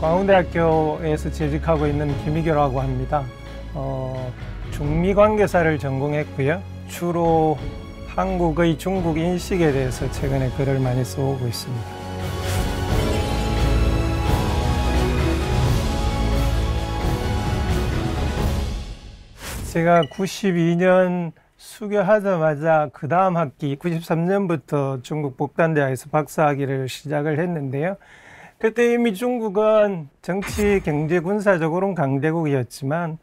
광운대학교에서 재직하고 있는 김희교라고 합니다. 중미관계사를 전공했고요. 주로 한국의 중국 인식에 대해서 최근에 글을 많이 써오고 있습니다. 제가 92년 수교하자마자 그 다음 학기 93년부터 중국 복단대학에서 박사학위를 시작을 했는데요. 그때 이미 중국은 정치, 경제, 군사적으로는 강대국이었지만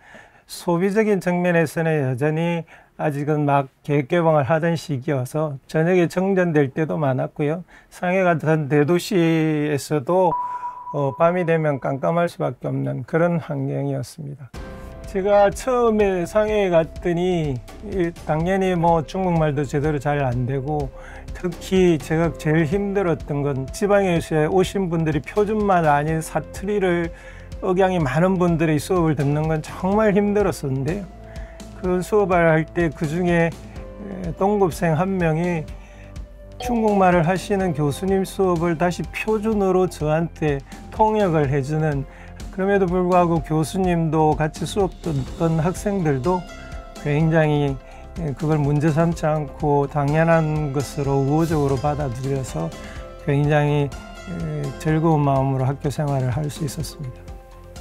소비적인 측면에서는 여전히 아직은 막 계획개방을 하던 시기여서 저녁에 정전될 때도 많았고요. 상해 같은 대도시에서도 밤이 되면 깜깜할 수밖에 없는 그런 환경이었습니다. 제가 처음에 상해에 갔더니 당연히 중국말도 제대로 잘 안 되고 특히 제가 제일 힘들었던 건 지방에서 오신 분들이 표준말 아닌 사투리를 억양이 많은 분들이 수업을 듣는 건 정말 힘들었었는데요. 그 수업을 할 때 그중에 동급생 한 명이 중국말을 하시는 교수님 수업을 다시 표준어로 저한테 통역을 해주는, 그럼에도 불구하고 교수님도 같이 수업 듣던 학생들도 굉장히 그걸 문제 삼지 않고 당연한 것으로 우호적으로 받아들여서 굉장히 즐거운 마음으로 학교 생활을 할 수 있었습니다.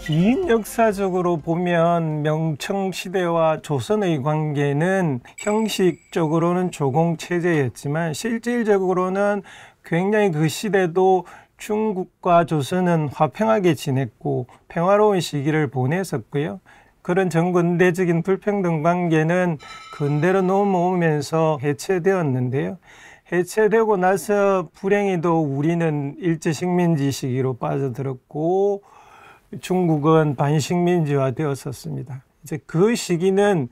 긴 역사적으로 보면 명청시대와 조선의 관계는 형식적으로는 조공체제였지만 실질적으로는 굉장히 그 시대도 중국과 조선은 화평하게 지냈고 평화로운 시기를 보냈었고요. 그런 전근대적인 불평등 관계는 근대로 넘어오면서 해체되었는데요. 해체되고 나서 불행히도 우리는 일제식민지 시기로 빠져들었고 중국은 반식민지화 되었었습니다. 이제 그 시기는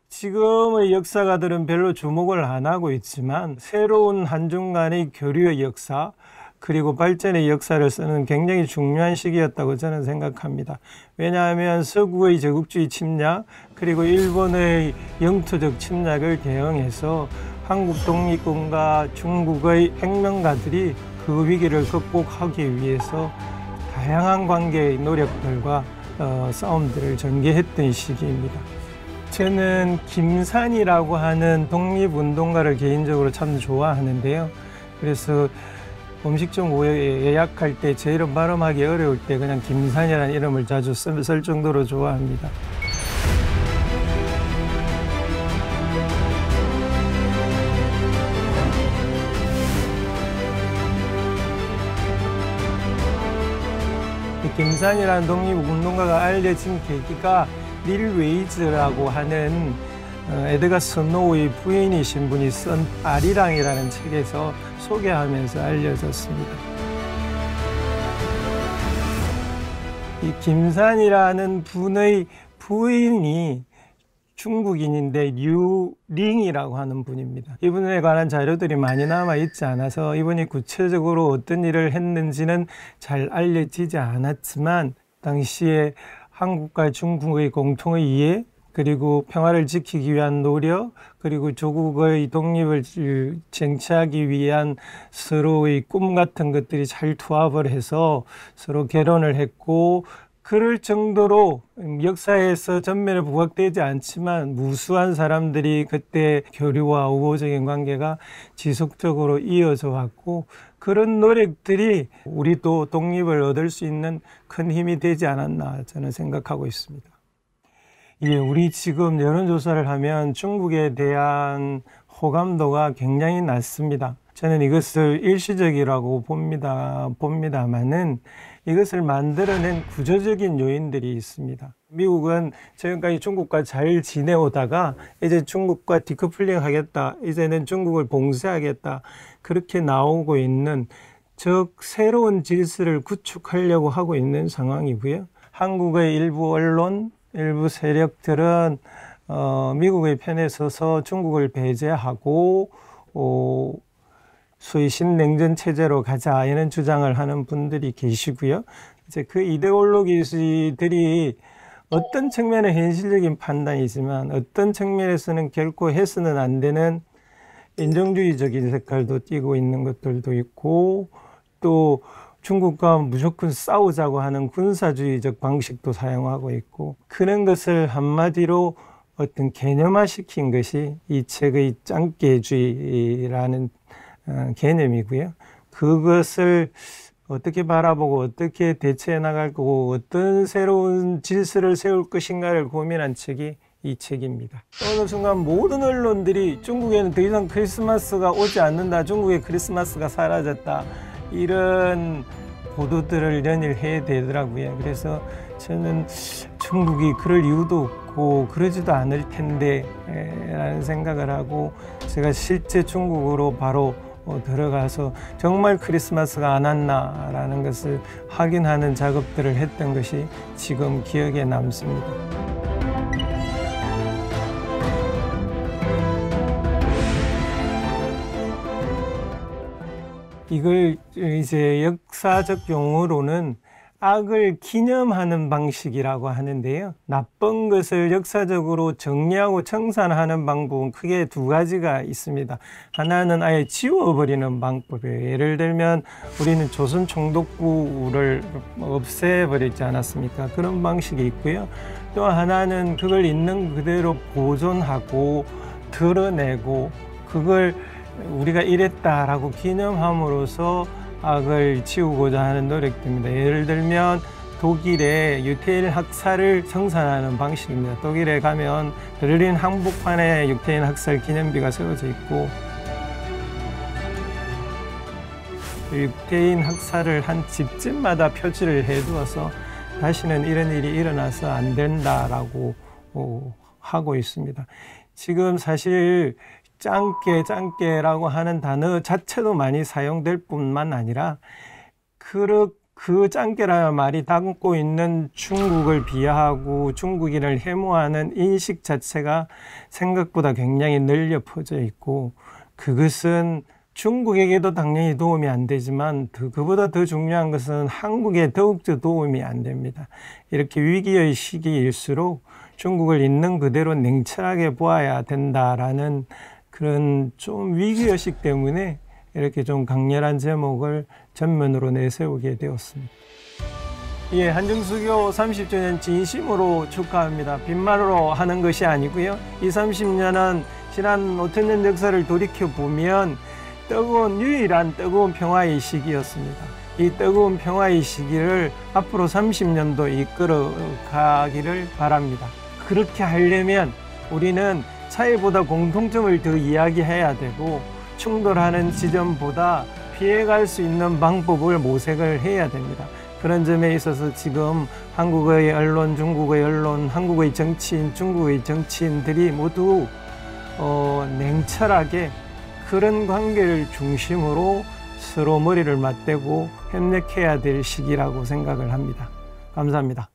지금의 역사가들은 별로 주목을 안 하고 있지만 새로운 한중 간의 교류의 역사 그리고 발전의 역사를 쓰는 굉장히 중요한 시기였다고 저는 생각합니다. 왜냐하면 서구의 제국주의 침략 그리고 일본의 영토적 침략을 대응해서 한국 독립군과 중국의 혁명가들이 그 위기를 극복하기 위해서 다양한 관계의 노력들과 싸움들을 전개했던 시기입니다. 저는 김산이라고 하는 독립운동가를 개인적으로 참 좋아하는데요. 그래서 음식점 예약할 때 제 이름 발음하기 어려울 때 그냥 김산이라는 이름을 자주 쓸 정도로 좋아합니다. 김산이라는 독립운동가가 알려진 계기가 릴 웨이즈라고 하는 에드가 스노우의 부인이신 분이 쓴 아리랑이라는 책에서 소개하면서 알려졌습니다. 이 김산이라는 분의 부인이 중국인인데 류링이라고 하는 분입니다. 이분에 관한 자료들이 많이 남아 있지 않아서 이분이 구체적으로 어떤 일을 했는지는 잘 알려지지 않았지만 당시에 한국과 중국의 공통의 이해 그리고 평화를 지키기 위한 노력 그리고 조국의 독립을 쟁취하기 위한 서로의 꿈 같은 것들이 잘 투합을 해서 서로 결혼을 했고 그럴 정도로 역사에서 전면에 부각되지 않지만 무수한 사람들이 그때 교류와 우호적인 관계가 지속적으로 이어져 왔고 그런 노력들이 우리도 독립을 얻을 수 있는 큰 힘이 되지 않았나 저는 생각하고 있습니다. 예, 우리 지금 여론조사를 하면 중국에 대한 호감도가 굉장히 낮습니다. 저는 이것을 일시적이라고 봅니다만은 이것을 만들어낸 구조적인 요인들이 있습니다. 미국은 지금까지 중국과 잘 지내오다가 이제 중국과 디커플링 하겠다, 이제는 중국을 봉쇄하겠다 그렇게 나오고 있는 즉 새로운 질서를 구축하려고 하고 있는 상황이고요. 한국의 일부 언론, 일부 세력들은 미국의 편에 서서 중국을 배제하고 소위 신냉전 체제로 가자 이런 주장을 하는 분들이 계시고요. 이제 그 이데올로기들이 어떤 측면은 현실적인 판단이지만 어떤 측면에서는 결코 해서는 안 되는 인종주의적인 색깔도 띠고 있는 것들도 있고 또 중국과 무조건 싸우자고 하는 군사주의적 방식도 사용하고 있고, 그런 것을 한마디로 어떤 개념화시킨 것이 이 책의 짱깨주의라는 개념이고요. 그것을 어떻게 바라보고 어떻게 대처해 나갈 거고 어떤 새로운 질서를 세울 것인가를 고민한 책이 이 책입니다. 어느 순간 모든 언론들이 중국에는 더 이상 크리스마스가 오지 않는다, 중국의 크리스마스가 사라졌다, 이런 보도들을 연일 해야 되더라고요. 그래서 저는 중국이 그럴 이유도 없고 그러지도 않을 텐데 라는 생각을 하고, 제가 실제 중국으로 바로 들어가서 정말 크리스마스가 안 왔나라는 것을 확인하는 작업들을 했던 것이 지금 기억에 남습니다. 이걸 이제 역사적 용어로는 악을 기념하는 방식이라고 하는데요. 나쁜 것을 역사적으로 정리하고 청산하는 방법은 크게 두 가지가 있습니다. 하나는 아예 지워버리는 방법이에요. 예를 들면 우리는 조선 총독부를 없애버리지 않았습니까? 그런 방식이 있고요. 또 하나는 그걸 있는 그대로 보존하고 드러내고 그걸 우리가 이랬다라고 기념함으로써 악을 지우고자 하는 노력입니다. 예를 들면 독일의 유태인 학살을 청산하는 방식입니다. 독일에 가면 베를린 항복판에 유태인 학살 기념비가 세워져 있고, 유태인 학살을 한 집집마다 표지를 해두어서 다시는 이런 일이 일어나서 안 된다라고 하고 있습니다. 지금 사실 짱깨라고 하는 단어 자체도 많이 사용될 뿐만 아니라 그 짱깨라는 말이 담고 있는 중국을 비하하고 중국인을 혐오하는 인식 자체가 생각보다 굉장히 널려 퍼져 있고, 그것은 중국에게도 당연히 도움이 안 되지만 그보다 더 중요한 것은 한국에 더욱더 도움이 안 됩니다. 이렇게 위기의 시기일수록 중국을 있는 그대로 냉철하게 보아야 된다라는 그런 좀 위기의식 때문에 이렇게 좀 강렬한 제목을 전면으로 내세우게 되었습니다. 예, 한정수교 30주년 진심으로 축하합니다. 빈말로 하는 것이 아니고요. 이 30년은 지난 5천년 역사를 돌이켜보면 유일한 뜨거운 평화의 시기였습니다. 이 뜨거운 평화의 시기를 앞으로 30년도 이끌어 가기를 바랍니다. 그렇게 하려면 우리는 차이보다 공통점을 더 이야기해야 되고, 충돌하는 지점보다 피해갈 수 있는 방법을 모색을 해야 됩니다. 그런 점에 있어서 지금 한국의 언론, 중국의 언론, 한국의 정치인, 중국의 정치인들이 모두 냉철하게 그런 관계를 중심으로 서로 머리를 맞대고 협력해야 될 시기라고 생각을 합니다. 감사합니다.